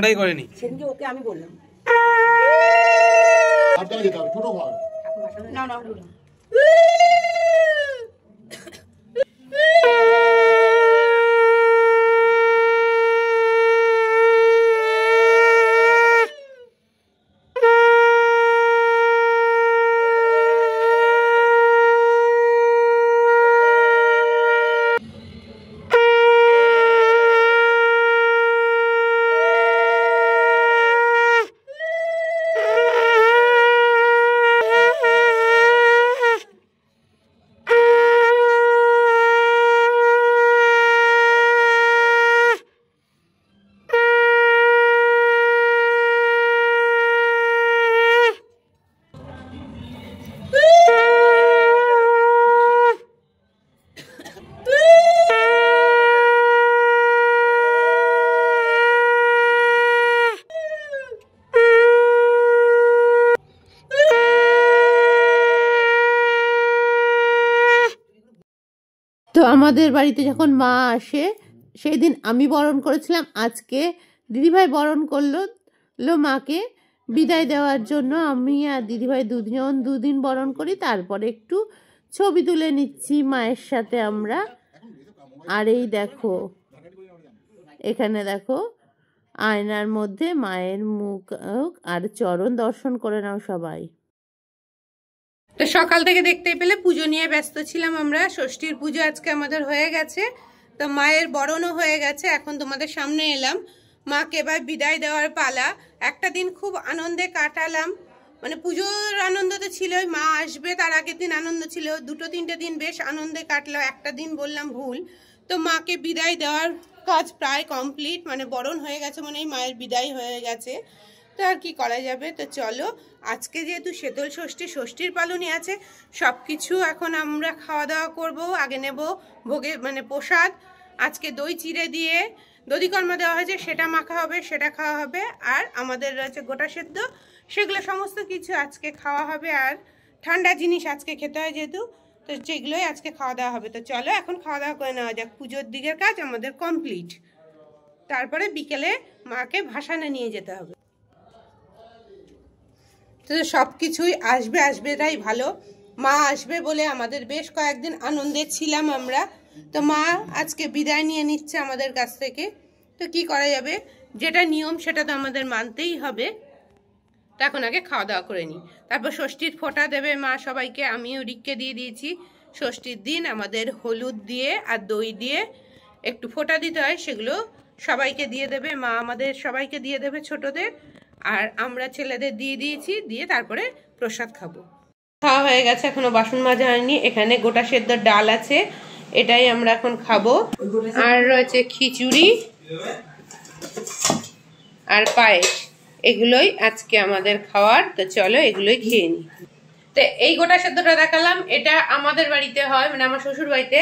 ওটাই করেনি সেদিনকে ওকে আমি বললাম ছোট ঘর না না তো আমাদের বাড়িতে যখন মা আসে সেই দিন আমি বরণ করেছিলাম, আজকে দিদিভাই বরণ করলো মাকে বিদায় দেওয়ার জন্য। আমি আর দিদিভাই দুদিন বরণ করি, তারপরে একটু ছবি তুলে নিচ্ছি মায়ের সাথে আমরা। আর এই দেখো এখানে দেখো আয়নার মধ্যে মায়ের মুখ আর চরণ দর্শন করে নাও সবাই। তো সকাল থেকে দেখতেই পেলে পুজো নিয়ে ব্যস্ত ছিলাম আমরা। ষষ্ঠীর পুজো আজকে আমাদের হয়ে গেছে, তো মায়ের বরণও হয়ে গেছে। এখন তোমাদের সামনে এলাম, মাকে এবার বিদায় দেওয়ার পালা। একটা দিন খুব আনন্দে কাটালাম, মানে পুজোর আনন্দ তো ছিলই, মা আসবে তার আগের দিন আনন্দ ছিল। 2-3টে দিন বেশ আনন্দে কাটলো, একটা দিন বললাম ভুল। তো মাকে বিদায় দেওয়ার কাজ প্রায় কমপ্লিট, মানে বরণ হয়ে গেছে, মানে মায়ের বিদায় হয়ে গেছে। তো আর কি করা যাবে। তো চলো, আজকে যেহেতু শীতল ষষ্ঠী, ষষ্ঠীর পালনই আছে, সব কিছু এখন আমরা খাওয়া দাওয়া করব। আগে নেব ভোগে মানে প্রসাদ। আজকে দই চিড়ে দিয়ে দধিকর্মা দেওয়া হয়েছে, সেটা মাখা হবে, সেটা খাওয়া হবে। আর আমাদের রয়েছে গোটা সেদ্ধ, সেগুলো সমস্ত কিছু আজকে খাওয়া হবে। আর ঠান্ডা জিনিস আজকে খেতে হয় যেহেতু, তো যেগুলোই আজকে খাওয়া দাওয়া হবে। তো চলো এখন খাওয়া দাওয়া করে নেওয়া যাক। পুজোর দিকের কাজ আমাদের কমপ্লিট, তারপরে বিকেলে মাকে ভাসানে নিয়ে যেতে হবে। তো সব কিছুই আসবে এটাই ভালো। মা আসবে বলে আমাদের বেশ কয়েকদিন আনন্দে ছিলাম আমরা। তো মা আজকে বিদায় নিয়ে নিচ্ছে আমাদের কাছ থেকে। তো কি করা যাবে, যেটা নিয়ম সেটা তো আমাদের মানতেই হবে। তো এখন আগে খাওয়া দাওয়া করে নিই, তারপর ষষ্ঠীর ফোঁটা দেবে মা সবাইকে। আমিও রিককে দিয়ে দিয়েছি। ষষ্ঠীর দিন আমাদের হলুদ দিয়ে আর দই দিয়ে একটু ফোঁটা দিতে হয়, সেগুলো সবাইকে দিয়ে দেবে মা, আমাদের সবাইকে দিয়ে দেবে ছোটদের। আর আমরা ছেলেদের দিয়ে দিয়েছি, দিয়ে তারপরে প্রসাদ খাবো। খাওয়া হয়ে গেছে, এখনো বাসন মাজা হয়নি। এখানে গোটা সেদ্ধ ডাল আছে, এটাই আমরা এখন খাবো। আর রয়েছে খিচুড়ি আর পায়েস, এগুলোই আজকে আমাদের খাওয়ার। তো চলো এগুলোই খেয়ে নিই। তো এই গোটা সেদ্ধটা দেখালাম, এটা আমাদের বাড়িতে হয়, মানে আমার শ্বশুর বাড়িতে।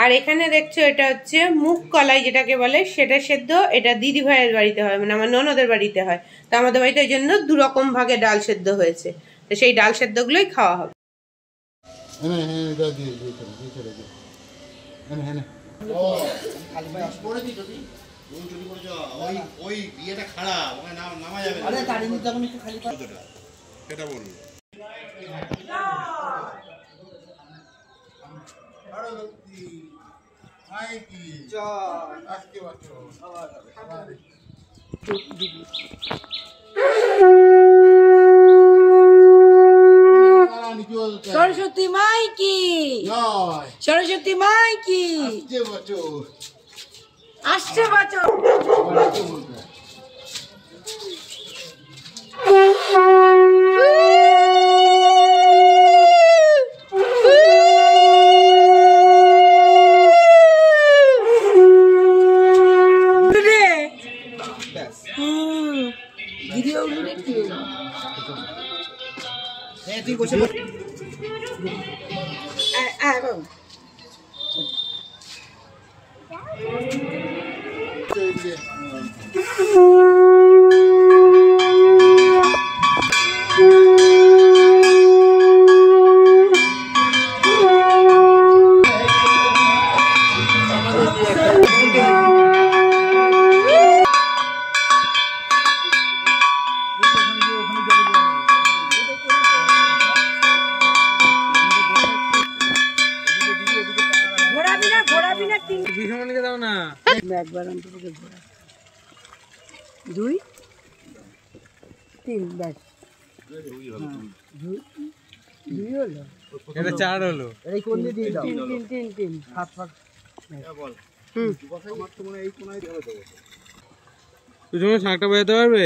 আর এখানে দেখছো এটা হচ্ছে মুগ কলাই যেটাকে বলে, সেটা সেদ্ধ। এটা দিদি ভাইয়ের বাড়িতে হয়, মানে আমার ননদের বাড়িতে হয়। তো আমাদের বাড়িতে ওই জন্য 2 রকম ভাগে ডাল সেদ্ধ হয়েছে। তো সেই ডাল সেদ্ধগুলোই খাওয়া হবে। সরস্বতী মাই কি, সরস্বতী মাই কি, আসছে বছর। তুই বসে বিশ্বমণিকে দাও না। একবার অন্তপক্ষে ঘোরা 2 3 ব্যাস 2 হলো এটা 4 হলো। এই কোন দিয়ে দাও 3 3 হাত হাত বল আমার তো মনে এই কোনায় দেবো তুই যখন শাঁখটা বাজাতে পারবে?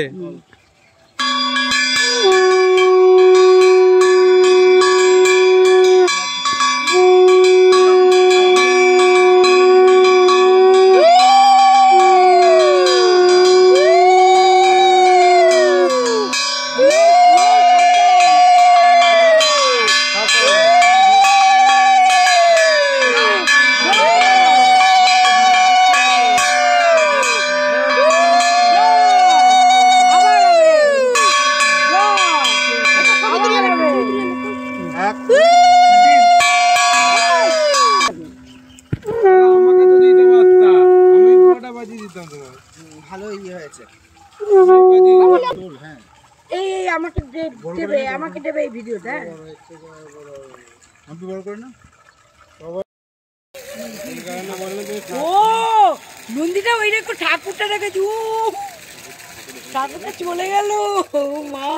আমাকে তো দিতে পারতা, আমি পুরোটা বাজিয়ে দিতাম তোমার। ভালো ইয়ে হয়েছে হ্যাঁ এই আমাকে দেবে এই ভিডিওটা আমি বড় করে না ও মন্দিরটা ওই দেখো ঠাকুরটা দেখেছি ও ঠাকুরটা চলে গেল ও মা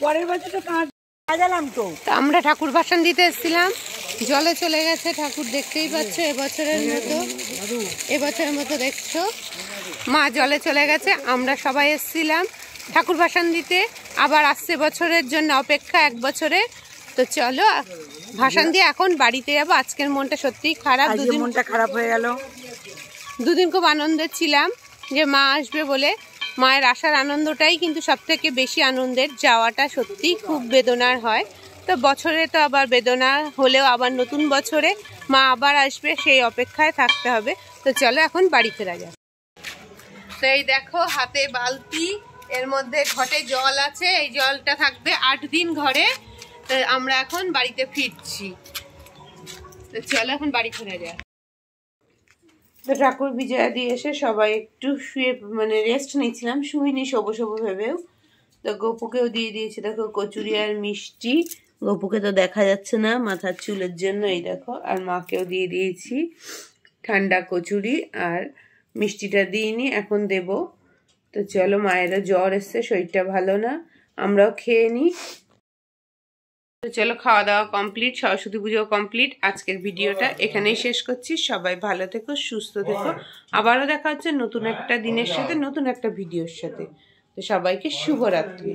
পরের বছর তো সাজালাম তো। আমরা ঠাকুর ভাসান দিতে এসেছিলাম, জলে চলে গেছে ঠাকুর, দেখতেই পাচ্ছ এবছরের মতো দেখছো মা জলে চলে গেছে। আমরা সবাই এসেছিলাম ঠাকুর ভাসান দিতে, আবার আসছে বছরের জন্য অপেক্ষা 1 বছরে। তো চলো ভাসান দিয়ে এখন বাড়িতে যাবো। আজকের মনটা সত্যিই খারাপ, মনটা খারাপ হয়ে গেল। দুদিন খুব আনন্দে ছিলাম যে মা আসবে বলে। মায়ের আসার আনন্দটাই কিন্তু সব থেকে বেশি আনন্দের, যাওয়াটা সত্যিই খুব বেদনার হয়। তো বছরে তো আবার বেদনা হলেও আবার নতুন বছরে মা আবার আসবে, সেই অপেক্ষায় থাকতে হবে। তো চলো এখন বাড়ি ফেরা যাক। তো এই দেখো হাতে বালতি, এর মধ্যে ঘটে জল আছে, এই জলটা থাকবে 8 দিন ঘরে। তো আমরা এখন বাড়িতে ফিরছি। তো চলো এখন বাড়ি ফেরা যাক। তো ঠাকুর বিজয়া দিয়ে এসে সবাই একটু শুয়ে রেস্ট নিচ্ছিলাম, শুইনি শোবো ভেবেও। তো গপুকেও দিয়ে দিয়েছি দেখো কচুরি আর মিষ্টি। গপুকে তো দেখা যাচ্ছে না মাথার চুলের জন্য, এই দেখো। আর মাকেও দিয়ে দিয়েছি ঠান্ডা কচুরি, আর মিষ্টিটা দিইনি, এখন দেব। তো চলো, মায়েরও জ্বর এসছে, শরীরটা ভালো না, আমরাও খেয়ে নিই। তো চলো, খাওয়া দাওয়া কমপ্লিট, সরস্বতী পুজো কমপ্লিট। আজকের ভিডিওটা এখানেই শেষ করছি। সবাই ভালো থেকো, সুস্থ থেকো। আবারও দেখা হচ্ছে নতুন একটা দিনের সাথে, নতুন একটা ভিডিওর সাথে। তো সবাইকে শুভরাত্রি।